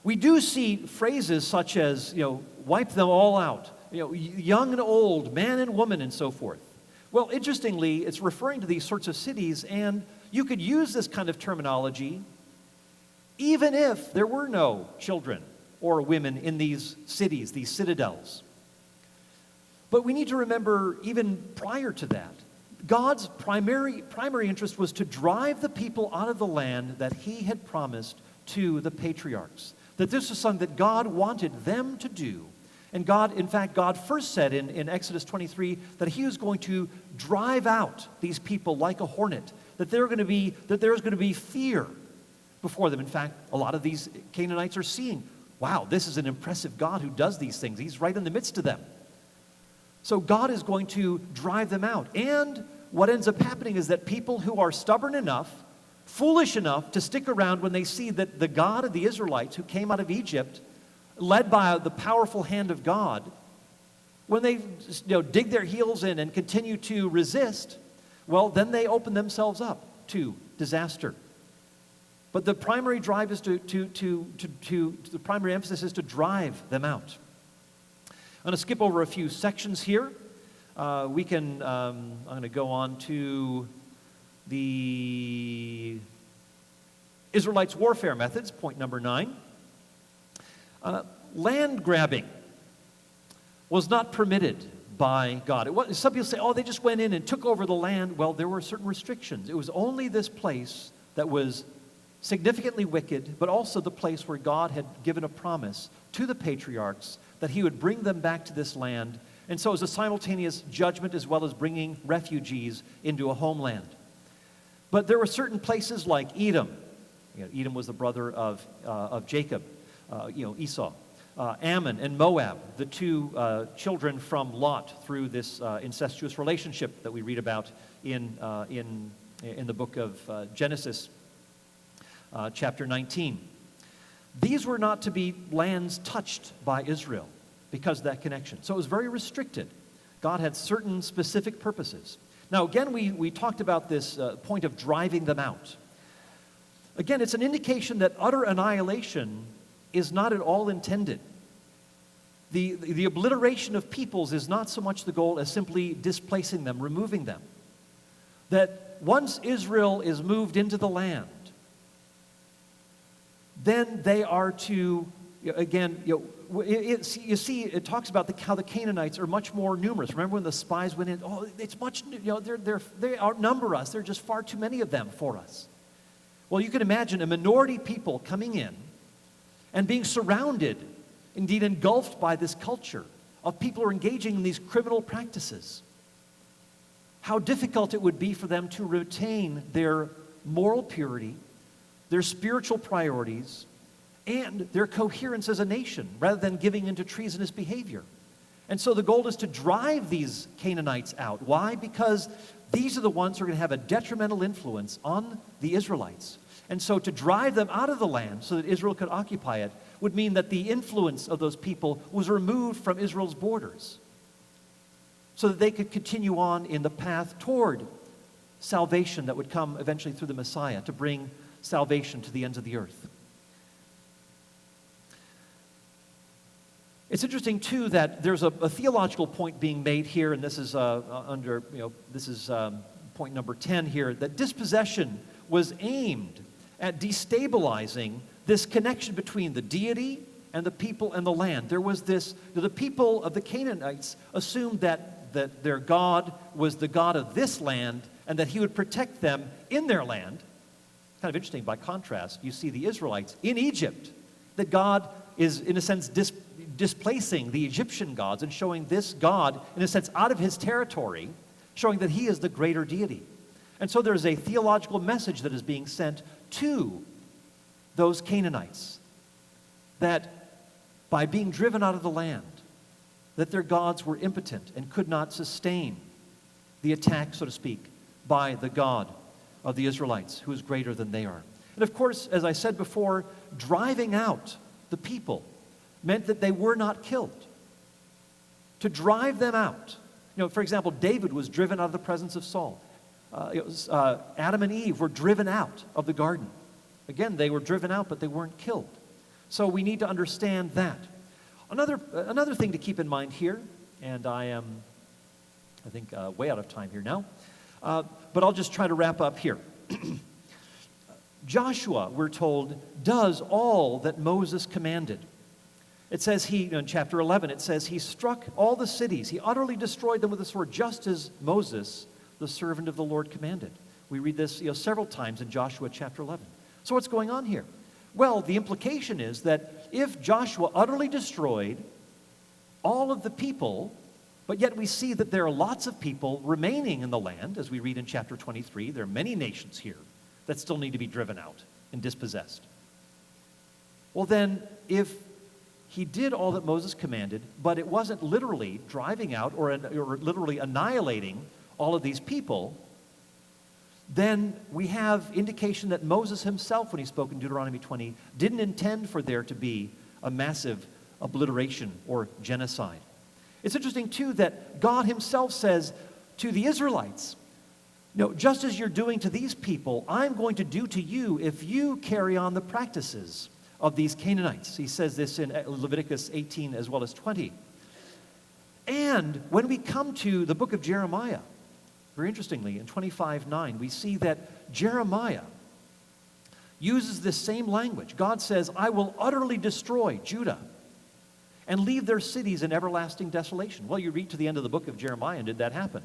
We do see phrases such as, wipe them all out, young and old, man and woman, and so forth. Well, interestingly, it's referring to these sorts of cities, and you could use this kind of terminology even if there were no children or women in these cities, these citadels. But we need to remember, even prior to that, God's primary interest was to drive the people out of the land that he had promised to the patriarchs. That this was something that God wanted them to do. And God first said in Exodus 23 that he was going to drive out these people like a hornet, that there's going to be fear before them. In fact, a lot of these Canaanites are seeing, wow, this is an impressive God who does these things. He's right in the midst of them. So God is going to drive them out. And what ends up happening is that people who are stubborn enough, foolish enough to stick around when they see that the God of the Israelites who came out of Egypt, led by the powerful hand of God, when they dig their heels in and continue to resist, well, then they open themselves up to disaster. But the primary drive is the primary emphasis is to drive them out. I'm going to skip over a few sections here. I'm going to go on to the Israelites' warfare methods, point number 9. Land grabbing was not permitted by God. Some people say, they just went in and took over the land. Well, there were certain restrictions. It was only this place that was significantly wicked, but also the place where God had given a promise to the patriarchs that he would bring them back to this land. And so it was a simultaneous judgment as well as bringing refugees into a homeland. But there were certain places like Edom. Edom was the brother of Jacob, Esau. Ammon and Moab, the two children from Lot through this incestuous relationship that we read about in the book of Genesis, chapter 19. These were not to be lands touched by Israel because of that connection. So it was very restricted. God had certain specific purposes. Now, again, we talked about this point of driving them out. Again, it's an indication that utter annihilation is not at all intended. The obliteration of peoples is not so much the goal as simply displacing them, removing them. That once Israel is moved into the land, then they are to, again, you see, it talks about how the Canaanites are much more numerous. Remember when the spies went in? It's much, they outnumber us. There are just far too many of them for us. Well, you can imagine a minority people coming in and being surrounded, indeed engulfed by this culture of people who are engaging in these criminal practices. How difficult it would be for them to retain their moral purity, their spiritual priorities, and their coherence as a nation, rather than giving into treasonous behavior. And so the goal is to drive these Canaanites out. Why? Because these are the ones who are going to have a detrimental influence on the Israelites. And so to drive them out of the land so that Israel could occupy it would mean that the influence of those people was removed from Israel's borders so that they could continue on in the path toward salvation that would come eventually through the Messiah to bring salvation to the ends of the earth. It's interesting, too, that there's a theological point being made here, and this is point number 10 here, that dispossession was aimed at destabilizing this connection between the deity and the people and the land. There was this, the people of the Canaanites assumed that their God was the God of this land and that he would protect them in their land. Kind of interesting, by contrast, you see the Israelites in Egypt, that God is, in a sense, displacing the Egyptian gods and showing this God, in a sense, out of his territory, showing that he is the greater deity. And so there's a theological message that is being sent to those Canaanites, that by being driven out of the land, that their gods were impotent and could not sustain the attack, so to speak, by the God of the Israelites, who is greater than they are. And of course, as I said before, driving out the people meant that they were not killed. To drive them out. For example, David was driven out of the presence of Saul. Adam and Eve were driven out of the garden. Again, they were driven out, but they weren't killed. So we need to understand that. Another thing to keep in mind here, and I am, way out of time here now, but I'll just try to wrap up here. Joshua, we're told, does all that Moses commanded. It says in chapter 11, it says he struck all the cities. He utterly destroyed them with the sword, just as Moses, the servant of the Lord, commanded. We read this several times in Joshua chapter 11. So what's going on here? Well, the implication is that if Joshua utterly destroyed all of the people, but yet we see that there are lots of people remaining in the land, as we read in chapter 23, there are many nations here that still need to be driven out and dispossessed. Well then, if he did all that Moses commanded, but it wasn't literally driving out or literally annihilating all of these people, then we have indication that Moses himself, when he spoke in Deuteronomy 20, didn't intend for there to be a massive obliteration or genocide. It's interesting, too, that God himself says to the Israelites, just as you're doing to these people, I'm going to do to you if you carry on the practices of these Canaanites. He says this in Leviticus 18 as well as 20. And when we come to the book of Jeremiah, very interestingly, in 25:9, we see that Jeremiah uses this same language. God says, I will utterly destroy Judah and leave their cities in everlasting desolation. Well, you read to the end of the book of Jeremiah, and did that happen?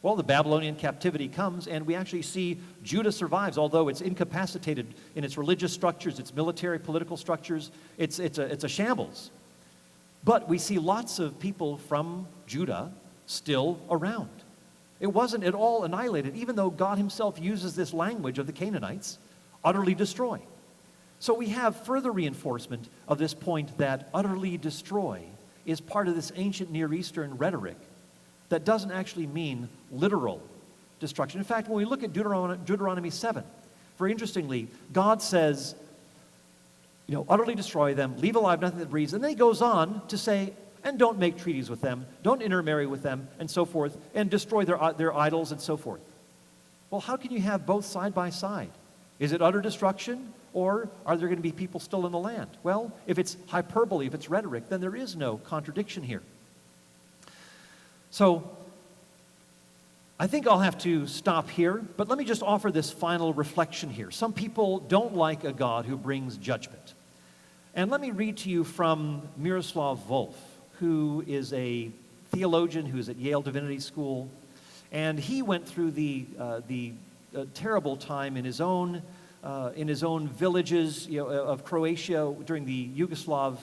Well, the Babylonian captivity comes, and we actually see Judah survives, although it's incapacitated in its religious structures, its military, political structures. It's a shambles. But we see lots of people from Judah still around. It wasn't at all annihilated, even though God himself uses this language of the Canaanites, utterly destroy. So we have further reinforcement of this point that utterly destroy is part of this ancient Near Eastern rhetoric that doesn't actually mean literal destruction. In fact, when we look at Deuteronomy 7, very interestingly, God says, utterly destroy them, leave alive nothing that breathes, and then he goes on to say, and don't make treaties with them, don't intermarry with them, and so forth, and destroy their idols and so forth. Well, how can you have both side by side? Is it utter destruction, or are there going to be people still in the land? Well, if it's hyperbole, if it's rhetoric, then there is no contradiction here. So, I think I'll have to stop here, but let me just offer this final reflection here. Some people don't like a God who brings judgment. And let me read to you from Miroslav Volf, who is a theologian who is at Yale Divinity School, and he went through the terrible time in his own villages of Croatia during the Yugoslav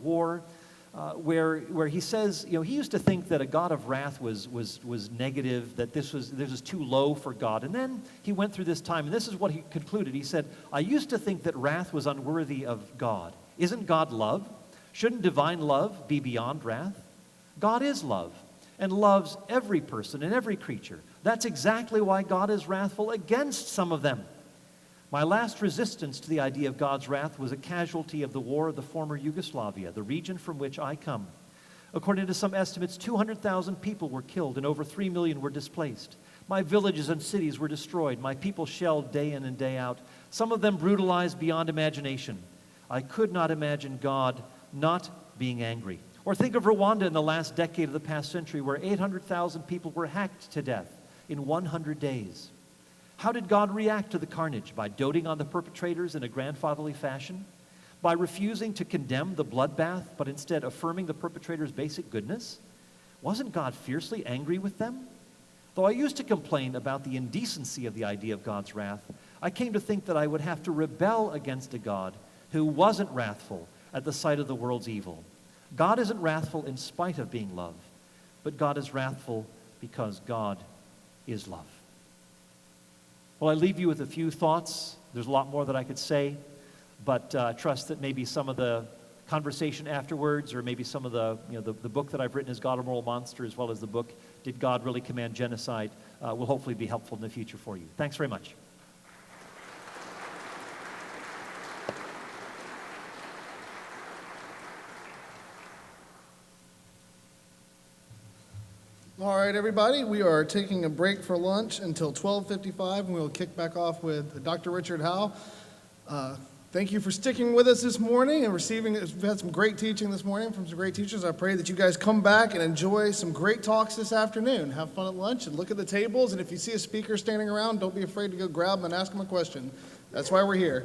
war, where he says, he used to think that a God of wrath was negative, that this was too low for God. And then he went through this time, and this is what he concluded. He said, I used to think that wrath was unworthy of God. Isn't God love? Shouldn't divine love be beyond wrath? God is love and loves every person and every creature. That's exactly why God is wrathful against some of them. My last resistance to the idea of God's wrath was a casualty of the war of the former Yugoslavia, the region from which I come. According to some estimates, 200,000 people were killed and over 3 million were displaced. My villages and cities were destroyed, my people shelled day in and day out, some of them brutalized beyond imagination. I could not imagine God not being angry. Or think of Rwanda in the last decade of the past century, where 800,000 people were hacked to death in 100 days. How did God react to the carnage? By doting on the perpetrators in a grandfatherly fashion? By refusing to condemn the bloodbath, but instead affirming the perpetrators' basic goodness? Wasn't God fiercely angry with them? Though I used to complain about the indecency of the idea of God's wrath, I came to think that I would have to rebel against a God who wasn't wrathful at the sight of the world's evil. God isn't wrathful in spite of being love, but God is wrathful because God is love. Well, I leave you with a few thoughts. There's a lot more that I could say, but trust that maybe some of the conversation afterwards, or maybe some of the book that I've written is God a Moral Monster, as well as the book Did God Really Command Genocide, will hopefully be helpful in the future for you. Thanks very much. All right, everybody, we are taking a break for lunch until 12:55, and we'll kick back off with Dr. Richard Howe. Thank you for sticking with us this morning and we've had some great teaching this morning from some great teachers. I pray that you guys come back and enjoy some great talks this afternoon. Have fun at lunch and look at the tables, and if you see a speaker standing around, don't be afraid to go grab them and ask them a question. That's why we're here.